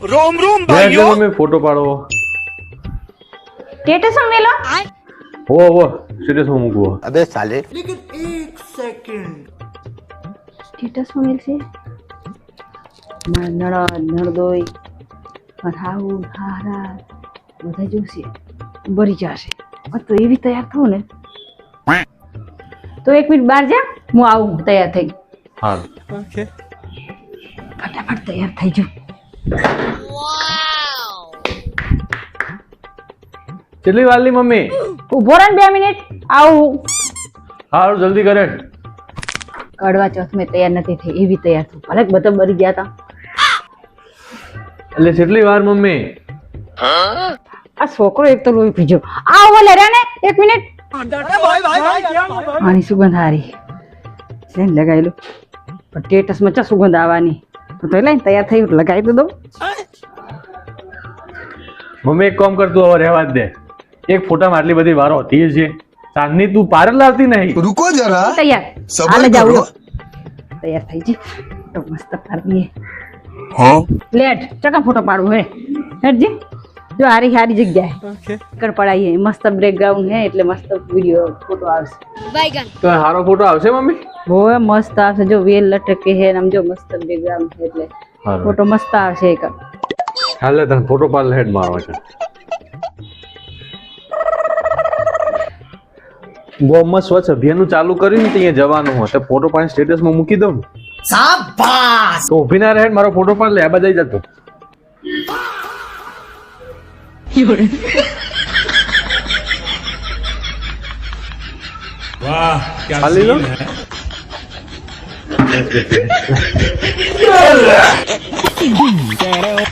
रोम रोम ભાઈઓ भाइयों તમે ફોટો પાડો સ્ટેટસ માં મેલો ઓ સ્ટેટસ માં મૂકવો अबे साले સ્ટેટસ માં મેલશે મારા નળદ નળદોય મારા હાહુ હારા બધા જોશે બરી જશે તો એવી તૈયાર થવું ને તો 1 મિનિટ બહાર જા હું આવું તૈયાર થઈ હા ફટાફટ તૈયાર થઈ જાઉં કેટલી વાર લી મમ્મી ઉભો રહે ને 2 મિનિટ આવું હારું જલ્દી કરે કડવા ચોથ મેં તૈયાર નથી થઈ એવી તૈયાર થયું ભલે બધા બરી ગયા હતા એટલે કેટલી વાર મમ્મી આ છોકરો એક તો લોહી પીજો આ ઓલે રે ને 1 મિનિટ આની સુગંધ હારી છે ને લગાવેલું પણ સ્ટેટસ માં ચા સુગંધ આવવાની તો લઈને તૈયાર થઈ લગાવી તો દઉં મમ્મી એક કામ કરતું હવે રહેવા જ દે એક ફોટામાં આટલી બધી વારો હોતી છે ચાંદની તું પાર લાવતી નહીં रुको जरा તૈયાર સબર હાલે જાવ કરો. તૈયાર થઈ જી તો મસ્ત પાડીએ हाँ લેટ ચકા ફોટો પાડવું હે હેડજી જો હારી હારી જગ્યાએ કર પડાઈએ મસ્ત બેકગ્રાઉન્ડ હે એટલે મસ્ત વિડિયો ફોટો આવશે તો સારો ફોટો આવશે મમ્મી હોવે મસ્ત આવશે જો વેલ લટકે હે આમ જો મસ્ત બેકગ્રાઉન્ડ છે એટલે હારું. ફોટો મસ્ત આવશે એક હાલે તને ફોટો પાડ હેડ મારવા છે ગોમમાં સ્વચ્છ અભિયાનનું ચાલુ કર્યું ને ત્યાં જવાનું હોય તો ફોટો પાડી સ્ટેટસમાં મૂકી દઉં ને શાબાશ તો ઊભી ના રહે ને મારો ફોટો પાડ લે આ બધા જતો वाह क्या खाली लो। सीन है